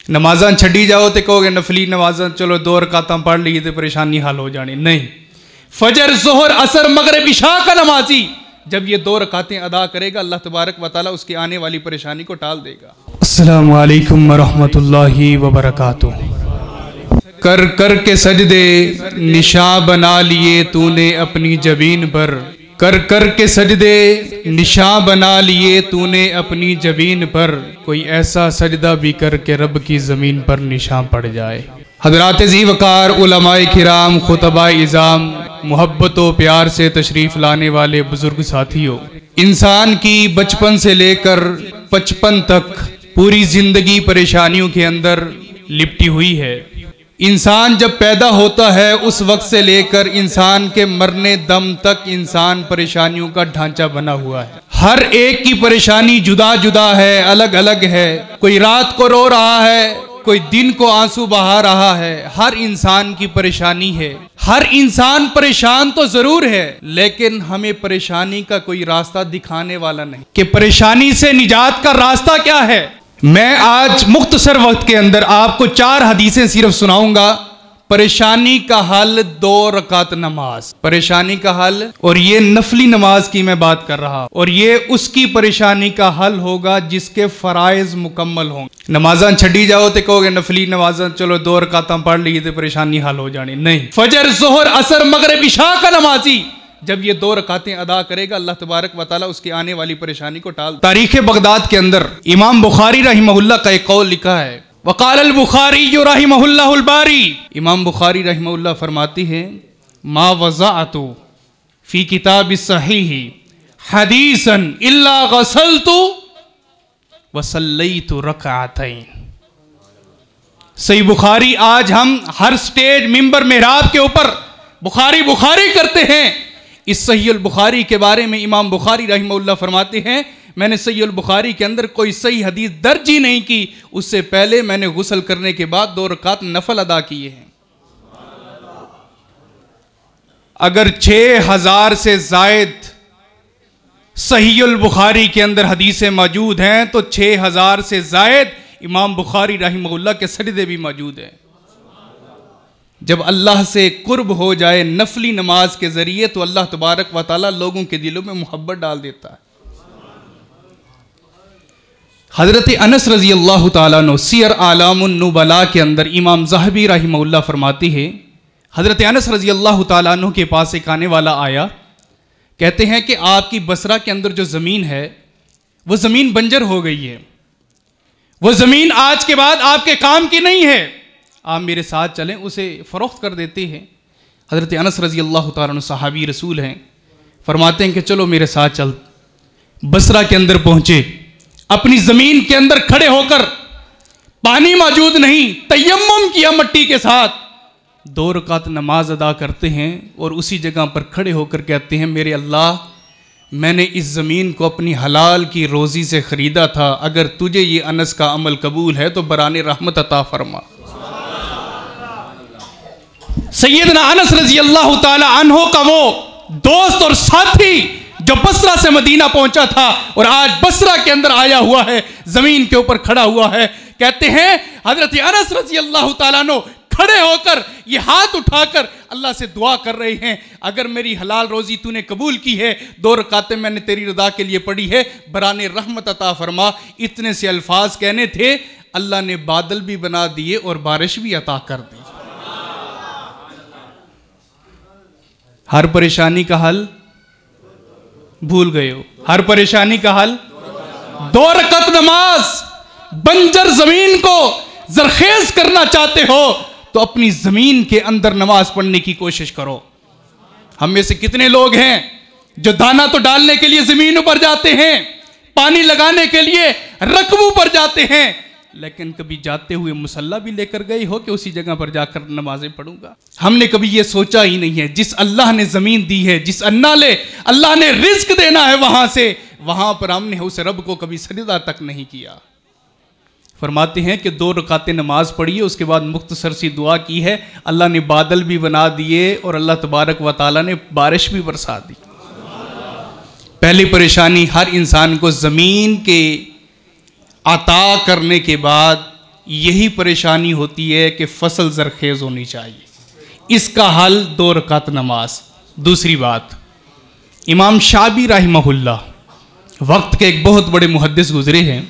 नमाज़ां छड़ी जाओ तो कहोगे नफली नमाज़ां चलो 2 रकातां पढ़ ली तो परेशानी हल हो जानी। नहीं, फजर ज़ोहर असर मगरिब इशा का नमाजी जब ये 2 रकातें अदा करेगा अल्लाह तबारक व तआला उसकी आने वाली परेशानी को टाल देगा। अस्सलामु अलैकुम व रहमतुल्लाहि व बरकातुहू। कर कर के सजदे निशान बना लिए तूने अपनी जबीन पर, कर कर के सजदे निशान बना लिए तूने अपनी जबीन पर, कोई ऐसा सजदा भी कर के रब की ज़मीन पर निशान पड़ जाए। हज़रात ज़ी वक़ार उलमाए किराम खुतबाए इज़ाम मोहब्बत व प्यार से तशरीफ़ लाने वाले बुज़ुर्ग साथियों, इंसान की बचपन से लेकर 55 तक पूरी ज़िंदगी परेशानियों के अंदर लिपटी हुई है। इंसान जब पैदा होता है उस वक्त से लेकर इंसान के मरने दम तक इंसान परेशानियों का ढांचा बना हुआ है। हर एक की परेशानी जुदा जुदा है, अलग अलग है। कोई रात को रो रहा है, कोई दिन को आंसू बहा रहा है। हर इंसान की परेशानी है। हर इंसान परेशान तो जरूर है, लेकिन हमें परेशानी का कोई रास्ता दिखाने वाला नहीं कि परेशानी से निजात का रास्ता क्या है। मैं आज मुख्तसर वक्त के अंदर आपको 4 हदीसें सिर्फ सुनाऊंगा। परेशानी का हल 2 रकात नमाज, परेशानी का हल, और ये नफली नमाज की मैं बात कर रहा, और ये उसकी परेशानी का हल होगा जिसके फराइज मुकम्मल होंगे। नमाज़ां छड़ी जाओ तो कहोगे नफली नमाज़ां चलो 2 रकातां पढ़ ली तो परेशानी हल हो जानी। नहीं, फजर ज़ोहर असर मगरिब इशा का नमाजी जब ये 2 रकातें अदा करेगा अल्लाह तबारक व तआला उसकी आने वाली परेशानी को टाल। तारीख़ बगदाद के अंदर इमाम बुखारी रहिमहुल्लाह का एक कौल लिखा है, वक़ाल अल बुखारी रहिमहुल्लाहुल बारी। इमाम बुखारी रहिमहुल्लाह फरमाती हैं, मा वज़अतु फ़ी किताबिस सहीही हदीसन इल्ला गसलतु व सल्लैतु रकअतैन। सही बुखारी, आज हम हर स्टेज मिंबर मेहराब के ऊपर बुखारी बुखारी करते हैं। इस सहीहुल बुखारी के बारे में इमाम बुखारी रहमतुल्लाह फरमाते हैं, मैंने सहीहुल बुखारी के अंदर कोई सही हदीस दर्ज ही नहीं की, उससे पहले मैंने गुस्ल करने के बाद 2 रकात नफल अदा किए हैं। अगर 6000 से जायद सहीहुल बुखारी के अंदर हदीसें मौजूद हैं तो 6000 से जायद इमाम बुखारी रहमतुल्लाह के सजदे भी मौजूद हैं। जब अल्लाह से कुर्ब हो जाए नफली नमाज के जरिए तो अल्लाह तबारक व तआला लोगों के दिलों में मोहब्बत डाल देता है। हज़रत अनस रज़ी अल्लाह तआला अन्हु सियर आलामुन नुबला के अंदर इमाम ज़हबी रहमहुल्लाह फरमाती है, हज़रत अनस रज़ी अल्लाह तआला अन्हु के पास एक आने वाला आया, कहते हैं कि आपकी बसरा के अंदर जो ज़मीन है वो ज़मीन बंजर हो गई है, वो ज़मीन आज के बाद आपके काम की नहीं है, आप मेरे साथ चलें, उसे फ़रोख्त कर देते हैं। हज़रत अनस रज़ी अल्लाह तआला अन्हु सहाबी रसूल हैं, फरमाते हैं कि चलो मेरे साथ चल। बसरा के अंदर पहुँचे, अपनी ज़मीन के अंदर खड़े होकर, पानी मौजूद नहीं, तयम्मुम किया मट्टी के साथ, 2 रकात नमाज अदा करते हैं और उसी जगह पर खड़े होकर कहते हैं, मेरे अल्लाह, मैंने इस ज़मीन को अपनी हलाल की रोज़ी से ख़रीदा था, अगर तुझे ये अनस का अमल कबूल है तो बराने रहमत अता फरमा। सैयदना अनस रज़ी अल्लाह ताला अन्हो का वो दोस्त और साथी जो बसरा से मदीना पहुंचा था और आज बसरा के अंदर आया हुआ है, जमीन के ऊपर खड़ा हुआ है, कहते हैं हजरत अनस रज़ी अल्लाह ताला अन्हो खड़े होकर ये हाथ उठाकर अल्लाह से दुआ कर रहे हैं, अगर मेरी हलाल रोजी तूने कबूल की है, 2 रकातें मैंने तेरी रज़ा के लिए पढ़ी है, बराने रहमत अता फरमा। इतने से अल्फाज कहने थे, अल्लाह ने बादल भी बना दिए और बारिश भी अता कर दी। हर परेशानी का हल भूल गए हो, हर परेशानी का हल 2 रकात नमाज। बंजर जमीन को जरखेज करना चाहते हो तो अपनी जमीन के अंदर नमाज पढ़ने की कोशिश करो। हम में से कितने लोग हैं जो दाना तो डालने के लिए जमीन पर जाते हैं, पानी लगाने के लिए रकबों पर जाते हैं, लेकिन कभी जाते हुए मुसल्ला भी लेकर गए हो कि उसी जगह पर जाकर नमाजें पढ़ूंगा? हमने कभी ये सोचा ही नहीं है, जिस अल्लाह ने ज़मीन दी है, जिस अल्लाह ने रिज्क देना है वहां पर हमने उस रब को कभी सजदा तक नहीं किया। फरमाते हैं कि 2 रकातें नमाज पढ़ी है, उसके बाद मुख्तसर सी दुआ की है, अल्लाह ने बादल भी बना दिए और अल्लाह तबारक व तआला ने बारिश भी बरसा दी। पहली परेशानी, हर इंसान को ज़मीन के अता करने के बाद यही परेशानी होती है कि फसल जरखेज़ होनी चाहिए। इसका हल 2 रकात नमाज। दूसरी बात, इमाम शाबी रहमहुल्लाह, वक्त के एक बहुत बड़े मुहद्दिस गुजरे हैं।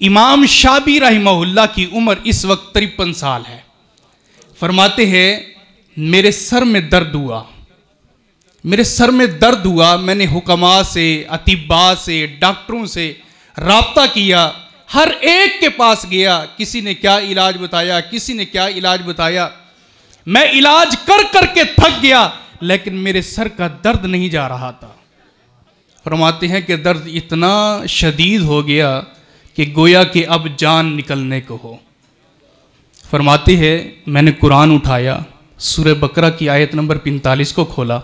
इमाम शाबी रहमहुल्लाह की उम्र इस वक्त 53 साल है। फरमाते हैं मेरे सर में दर्द हुआ, मेरे सर में दर्द हुआ। मैंने हुक्मा से, अतिब्बा से, डॉक्टरों से राब्ता किया, हर एक के पास गया, किसी ने क्या इलाज बताया, किसी ने क्या इलाज बताया। मैं इलाज कर करके थक गया, लेकिन मेरे सर का दर्द नहीं जा रहा था। फरमाते हैं कि दर्द इतना शदीद हो गया कि गोया कि अब जान निकलने को हो। फरमाते हैं मैंने कुरान उठाया, सूरह बकरा की आयत नंबर 45 को खोला,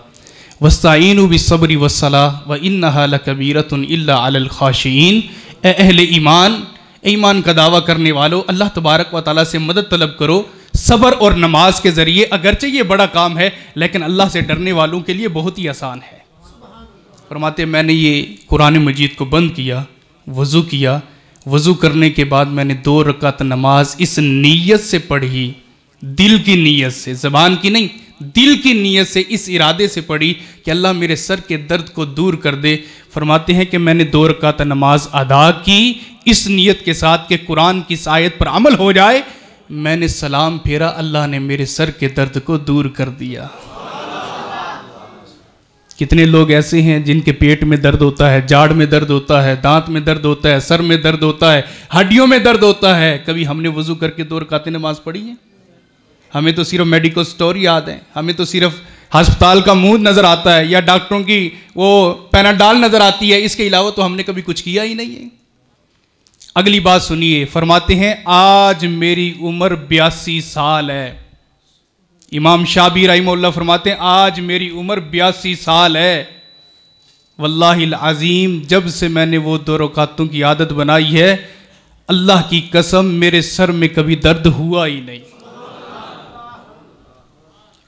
वस्ताईनु बिस्सब्रि वस्सलाह व इन्नहा लकबीरतुन इल्ला अलल खाशिईन। ए अहले ईमान, ईमान का दावा करने वालों, अल्लाह तबारक व तआला से मदद तलब करो सब्र और नमाज के ज़रिए। अगरचे ये बड़ा काम है, लेकिन अल्लाह से डरने वालों के लिए बहुत ही आसान है। फरमाते मैंने ये कुरान मजीद को बंद किया, वज़ू किया, वज़ू करने के बाद मैंने 2 रकात नमाज इस नीयत से पढ़ी, दिल की नीयत से, ज़बान की नहीं, दिल की नीयत से, इस इरादे से पढ़ी कि अल्लाह मेरे सर के दर्द को दूर कर दे। फरमाते हैं कि मैंने 2 रकात नमाज अदा की इस नीयत के साथ कि कुरान की इस आयत पर अमल हो जाए। मैंने सलाम फेरा, अल्लाह ने मेरे सर के दर्द को दूर कर दिया। कितने लोग ऐसे हैं जिनके पेट में दर्द होता है, जाड़ में दर्द होता है, दांत में दर्द होता है, सर में दर्द होता है, हड्डियों में दर्द होता है। कभी हमने वज़ू करके 2 रकात नमाज पढ़ी है? हमें तो सिर्फ मेडिकल स्टोर याद है, हमें तो सिर्फ अस्पताल का मुंह नज़र आता है या डॉक्टरों की वो पैनाडाल नज़र आती है। इसके अलावा तो हमने कभी कुछ किया ही नहीं है। अगली बात सुनिए, फरमाते हैं आज मेरी उम्र 82 साल है। इमाम शाबी रहमहुल्लाह फरमाते हैं आज मेरी उम्र 82 साल है। वल्लाहिल अज़ीम, जब से मैंने वो 2 रकातों की आदत बनाई है, अल्लाह की कसम मेरे सर में कभी दर्द हुआ ही नहीं।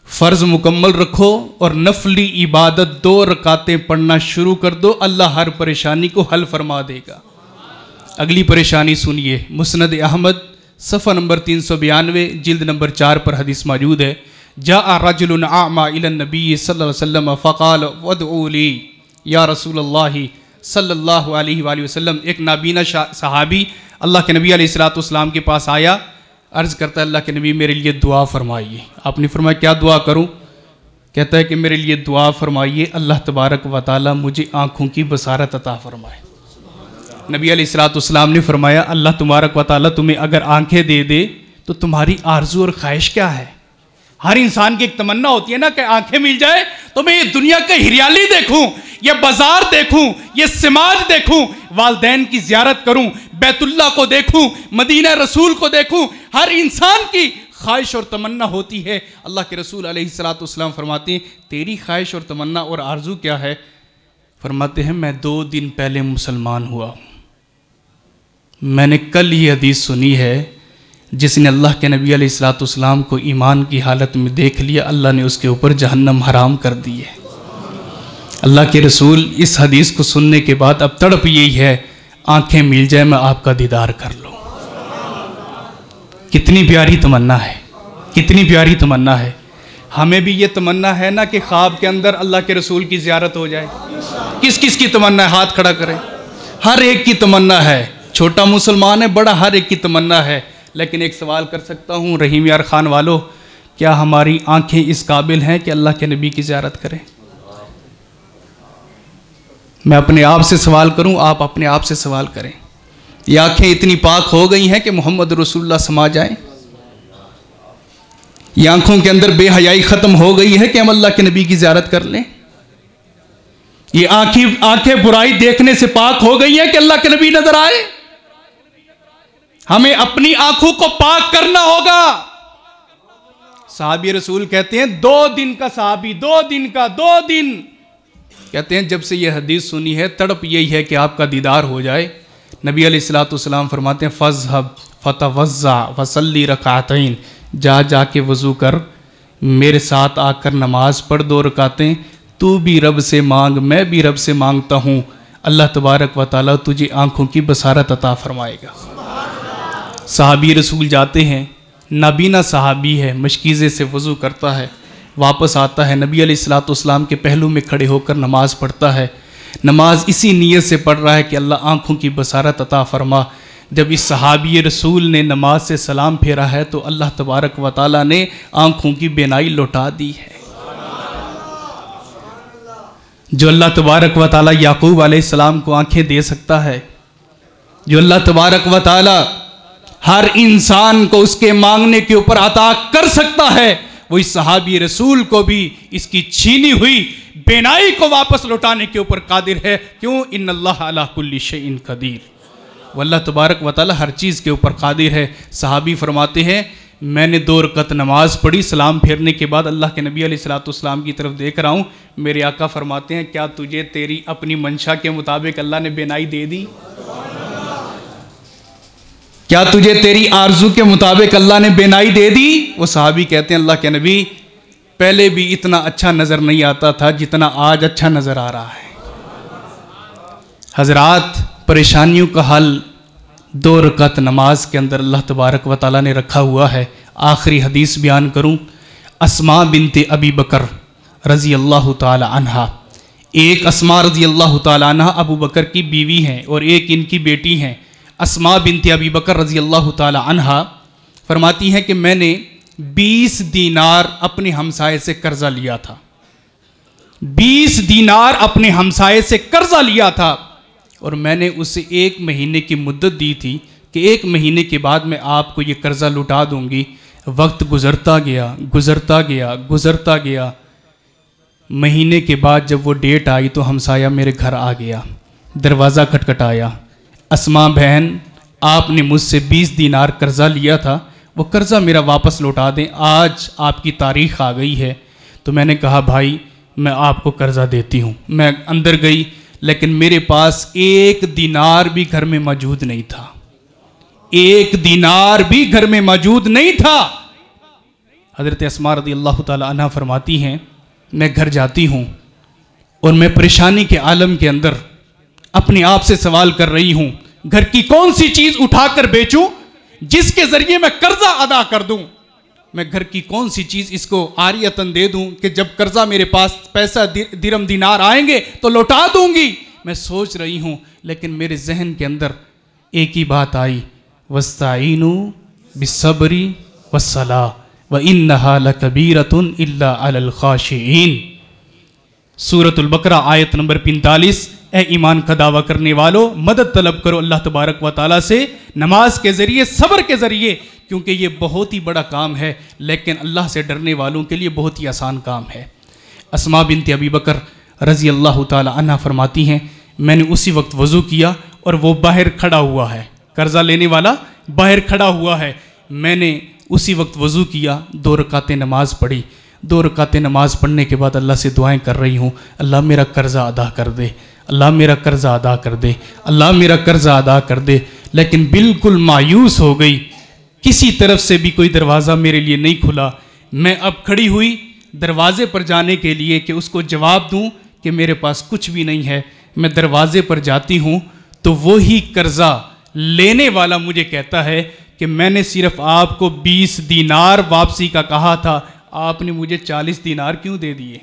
फ़र्ज़ मुकम्मल रखो और नफली इबादत 2 रकातें पढ़ना शुरू कर दो, अल्लाह हर परेशानी को हल फरमा देगा। अगली परेशानी सुनिए, मुस्नद अहमद सफ़ा नंबर 392 जिल्द नंबर 4 पर हदीस मौजूद है। जा रजुलन आमा इलन नबी सल्लल्लाहु अलैहि वसल्लम फ़क़ाल वदऊ ली या रसूलल्लाह सल्लल्लाहु अलैहि वसल्लम। एक नाबीना सहाबी अल्लाह के नबी अलैहिस्सलाम के पास आया, अर्ज़ करता है अल्लाह के नबी मेरे लिए दुआ फरमाइए। आपने फरमाया क्या दुआ करूं? कहता है कि मेरे लिए दुआ फरमाइए, अल्लाह तबारक व तआला मुझे आँखों की बसारत अता फरमाए। नबी अलैहिस्सलाम ने फरमाया अल्लाह तबारक व तआला तुम्हें अगर आंखें दे दे तो तुम्हारी आरजू और ख्वाहिश क्या है? हर इंसान की एक तमन्ना होती है ना कि आंखें मिल जाए तो मैं ये दुनिया की हरियाली देखूं, ये बाजार देखूं, ये समाज देखूं, वालदैन की ज़ियारत करूं, बैतुल्लाह को देखूं, मदीना रसूल को देखूं। हर इंसान की ख्वाहिश और तमन्ना होती है। अल्लाह के रसूल अलैहिस्सलाम फरमाते हैं तेरी ख्वाहिश और तमन्ना और आरजू क्या है? फरमाते हैं मैं 2 दिन पहले मुसलमान हुआ। मैंने कल ये हदीस सुनी है, जिसने अल्लाह के नबी अलैहिस्सलाम को ईमान की हालत में देख लिया, अल्लाह ने उसके ऊपर जहन्नम हराम कर दी है। अल्लाह के रसूल इस हदीस को सुनने के बाद अब तड़प यही है आंखें मिल जाए मैं आपका दीदार कर लूँ। कितनी प्यारी तमन्ना है, कितनी प्यारी तमन्ना है। हमें भी ये तमन्ना है ना कि ख्वाब के अंदर अल्लाह के रसूल की ज़ियारत हो जाए। किस किस की तमन्ना है? हाथ खड़ा करें। हर एक की तमन्ना है, छोटा मुसलमान है, बड़ा, हर एक की तमन्ना है। लेकिन एक सवाल कर सकता हूँ रहीम यार खान वालों, क्या हमारी आंखें इस काबिल हैं कि अल्लाह के नबी की ज़ियारत करें? मैं अपने आप से सवाल करूं, आप अपने आप से सवाल करें। ये आंखें इतनी पाक हो गई हैं कि मोहम्मद रसूलुल्लाह समा जाएं? ये आंखों के अंदर बेहयाई ख़त्म हो गई है कि हम अल्लाह के नबी की ज़ियारत कर लें? ये आंखें बुराई देखने से पाक हो गई हैं कि अल्लाह के नबी नजर आए? हमें अपनी आंखों को पाक करना होगा। साहबी रसूल कहते हैं 2 दिन का सहाबी, 2 दिन का, 2 दिन कहते हैं जब से ये हदीस सुनी है तड़प यही है कि आपका दीदार हो जाए। नबी अलैहिस्सलाम फरमाते हैं फ़ज़हब फ़तवज़्ज़ा वसल्ली रकातैन, जा जाके वज़ू कर, मेरे साथ आकर नमाज पढ़ 2 रकातें, तू भी रब से मांग, मैं भी रब से मांगता हूँ, अल्लाह तबारक व तआला तुझे आँखों की बसारत अता फरमाएगा। सहाबी रसूल जाते हैं, नाबीना सहाबी है, मशकीज़े से वज़ू करता है, वापस आता है, नबी अलैहिस्सलाम के पहलू में खड़े होकर नमाज़ पढ़ता है। नमाज इसी नीयत से पढ़ रहा है कि अल्लाह आँखों की बसारत अता फरमा। जब इस सहाबी रसूल ने नमाज से सलाम फेरा है तो अल्लाह तबारक व तआला ने आँखों की बेनाई लौटा दी है। जो अल्लाह तबारक व तआला याकूब अलैहिस्सलाम को आँखें दे सकता है, जो अल्लाह तबारक व तआला हर इंसान को उसके मांगने के ऊपर अता कर सकता है, वो इस सहाबी रसूल को भी इसकी छीनी हुई बेनाई को वापस लौटाने के ऊपर कादिर है। क्यों? इन्नल्लाह अला कुल्ली शैइन कदीर, वल्लाह तबारक व तआला हर चीज़ के ऊपर कादिर है। सहाबी फरमाते हैं, मैंने 2 रकत नमाज पढ़ी, सलाम फेरने के बाद अल्लाह के नबी अलैहिस्सलाम की तरफ देख रहा हूँ। मेरे आका फरमाते हैं, क्या तुझे तेरी अपनी मंशा के मुताबिक अल्लाह ने बेनाई दे दी? क्या तुझे तेरी आरजू के मुताबिक अल्लाह ने बेनाई दे दी? वो सहाबी कहते हैं, अल्लाह के नबी पहले भी इतना अच्छा नज़र नहीं आता था जितना आज अच्छा नज़र आ रहा है। हजरात, परेशानियों का हल 2 रकत नमाज के अंदर अल्लाह तबारक व तआला ने रखा हुआ है। आखिरी हदीस बयान करूं, अस्मा बिनते अबी बकर रज़ी अल्लाह तआला अन्हा, एक अस्मा रज़ी अल्लाह तआला अन्हा अबू बकर की बीवी हैं और एक इनकी बेटी हैं। अस्मा बिनते अबी बकर रज़ी अल्लाह तआला अन्हा फरमाती हैं कि मैंने 20 दीनार अपने हमसाये से कर्जा लिया था। 20 दीनार अपने हमसाये से कर्जा लिया था और मैंने उसे 1 महीने की मुद्दत दी थी कि 1 महीने के बाद मैं आपको ये कर्जा लौटा दूंगी। वक्त गुजरता गया, गुजरता गया, गुजरता गया। महीने के बाद जब वो डेट आई तो हमसाया मेरे घर आ गया, दरवाज़ा खटखटाया। अस्मा बहन, आपने मुझसे 20 दीनार कर्जा लिया था, वो कर्जा मेरा वापस लौटा दें, आज आपकी तारीख़ आ गई है। तो मैंने कहा, भाई मैं आपको कर्जा देती हूँ। मैं अंदर गई, लेकिन मेरे पास 1 दीनार भी घर में मौजूद नहीं था। 1 दीनार भी घर में मौजूद नहीं था। हज़रत अस्मा रज़ी अल्लाह तआला अन्हा फरमाती हैं, मैं घर जाती हूँ और मैं परेशानी के आलम के अंदर अपने आप से सवाल कर रही हूँ, घर की कौन सी चीज़ उठाकर बेचूं जिसके ज़रिए मैं कर्जा अदा कर दूं। मैं घर की कौन सी चीज़ इसको आरियतन दे दूं कि जब कर्जा मेरे पास पैसा दिरम दिनार आएंगे तो लौटा दूंगी। मैं सोच रही हूं, लेकिन मेरे जहन के अंदर एक ही बात आई, वस्ताईनु बिस्सब्री वस्सलाह व इन्नहा लकबीरतुन इल्ला अलल खाशिईन। सूरतुल बकरा आयत नंबर 45। ए ईमान का दावा करने वालों, मदद तलब करो अल्लाह तबारक व तआला से नमाज के ज़रिए, सब्र के ज़रिए, क्योंकि ये बहुत ही बड़ा काम है, लेकिन अल्लाह से डरने वालों के लिए बहुत ही आसान काम है। अस्मा बिनते अबी बकर रज़ी अल्लाह तआला अन्हा फरमाती हैं, मैंने उसी वक्त वज़ू किया और वो बाहर खड़ा हुआ है, कर्जा लेने वाला बाहर खड़ा हुआ है। मैंने उसी वक्त वज़ू किया, 2 रकातें नमाज पढ़ी। 2 रकातें नमाज पढ़ने के बाद अल्लाह से दुआएं कर रही हूँ, अल्लाह मेरा कर्जा अदा कर दे, अल्लाह मेरा कर्जा अदा कर दे, अल्लाह मेरा कर्जा अदा कर दे। लेकिन बिल्कुल मायूस हो गई, किसी तरफ से भी कोई दरवाज़ा मेरे लिए नहीं खुला। मैं अब खड़ी हुई दरवाज़े पर जाने के लिए कि उसको जवाब दूं कि मेरे पास कुछ भी नहीं है। मैं दरवाज़े पर जाती हूँ तो वही कर्जा लेने वाला मुझे कहता है कि मैंने सिर्फ आपको 20 दीनार वापसी का कहा था, आपने मुझे 40 दीनार क्यों दे दिए?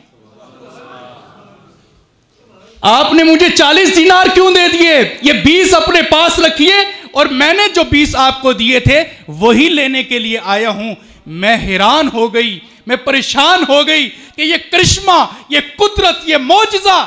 आपने मुझे 40 दीनार क्यों दे दिए? ये 20 अपने पास रखिए और मैंने जो 20 आपको दिए थे वही लेने के लिए आया हूं। मैं हैरान हो गई, मैं परेशान हो गई कि ये करिश्मा, ये कुदरत, ये मौजज़ा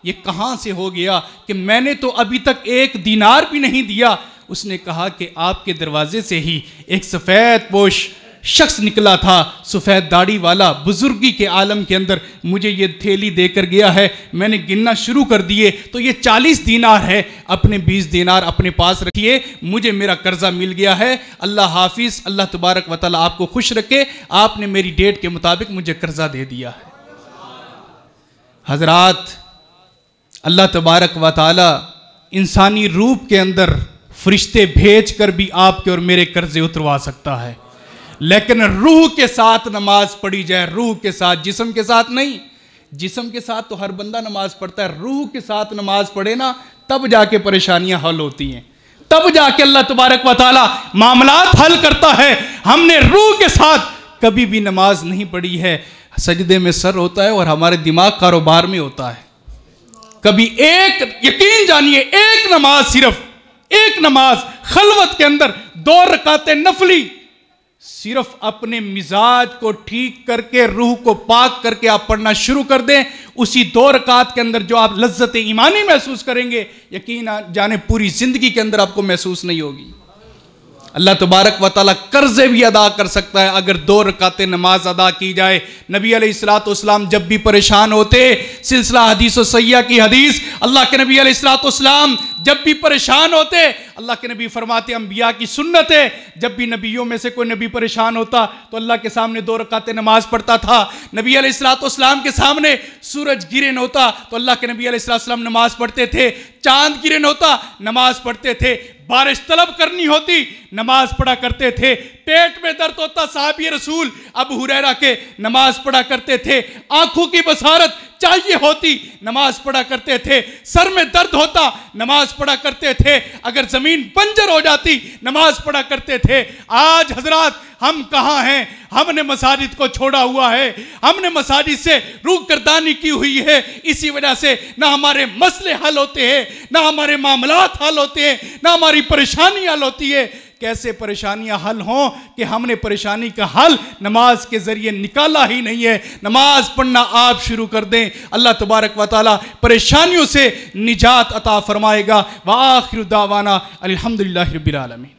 ये कहां से हो गया कि मैंने तो अभी तक 1 दीनार भी नहीं दिया। उसने कहा कि आपके दरवाजे से ही एक सफ़ेद पोश शख्स निकला था, सफ़ेद दाढ़ी वाला, बुजुर्गी के आलम के अंदर मुझे ये थैली देकर गया है। मैंने गिनना शुरू कर दिए तो ये 40 दीनार है, अपने 20 दीनार अपने पास रखिए, मुझे मेरा कर्जा मिल गया है। अल्लाह हाफिज़, अल्लाह तबारक व तआला आपको खुश रखे, आपने मेरी डेट के मुताबिक मुझे कर्जा दे दिया है। हजरात, अल्लाह तबारक व तआला इंसानी रूप के अंदर फरिश्ते भेज कर भी आपके और मेरे कर्जे उतरवा सकता है, लेकिन रूह के साथ नमाज पढ़ी जाए, रूह के साथ, जिस्म के साथ नहीं। जिस्म के साथ तो हर बंदा नमाज पढ़ता है, रूह के साथ नमाज पढ़े ना, तब जाके परेशानियां हल होती हैं, तब जाके अल्लाह तबारक व तआला मामलात हल करता है। हमने रूह के साथ कभी भी नमाज नहीं पढ़ी है, सजदे में सर होता है और हमारे दिमाग कारोबार में होता है। कभी एक, यकीन जानिए, एक नमाज, सिर्फ एक नमाज खलवत के अंदर 2 रकातें नफली, सिर्फ अपने मिजाज को ठीक करके, रूह को पाक करके आप पढ़ना शुरू कर दें, उसी 2 रकात के अंदर जो आप लज्जत ईमानी महसूस करेंगे, यकीन जाने पूरी जिंदगी के अंदर आपको महसूस नहीं होगी। अल्लाह तबारक व तआला कर्जे भी अदा कर सकता है अगर 2 रकातें नमाज अदा की जाए। नबी अलैहिस्सलाम जब भी परेशान होते, सिलसिला हदीस व सय्या की हदीस, अल्लाह के नबी अलैहिस्सलाम जब भी परेशान होते, अल्लाह के नबी फरमाते, अंबिया की सुन्नत है, जब भी नबियों में से कोई नबी परेशान होता तो अल्लाह के सामने 2 रकातें नमाज पढ़ता था। नबी अलैहिस्सलाम के सामने सूरज गिरन होता तो अल्लाह के नबी अलैहिस्सलाम नमाज पढ़ते थे, चांद गिरन होता नमाज पढ़ते थे, बारिश तलब करनी होती नमाज पढ़ा करते थे, पेट में दर्द होता साहबी रसूल अबू हुरैरा के नमाज पढ़ा करते थे, आंखों की बसारत चाहिए होती नमाज पढ़ा करते थे, सर में दर्द होता नमाज पढ़ा करते थे, अगर जमीन बंजर हो जाती नमाज पढ़ा करते थे। आज हजरात हम कहाँ हैं? हमने मसाजिद को छोड़ा हुआ है, हमने मसाजिद से रूह गर्दानी की हुई है। इसी वजह से ना हमारे मसले हल होते हैं, ना हमारे मामलात हल होते हैं, ना हमारी परेशानी हल होती है। कैसे परेशानियां हल हों कि हमने परेशानी का हल नमाज के ज़रिए निकाला ही नहीं है। नमाज पढ़ना आप शुरू कर दें, अल्लाह तबारक व तआला परेशानियों से निजात अता फरमाएगा। व आखिरु दावाना अल्हम्दुलिल्लाहि रब्बिल आलमीन।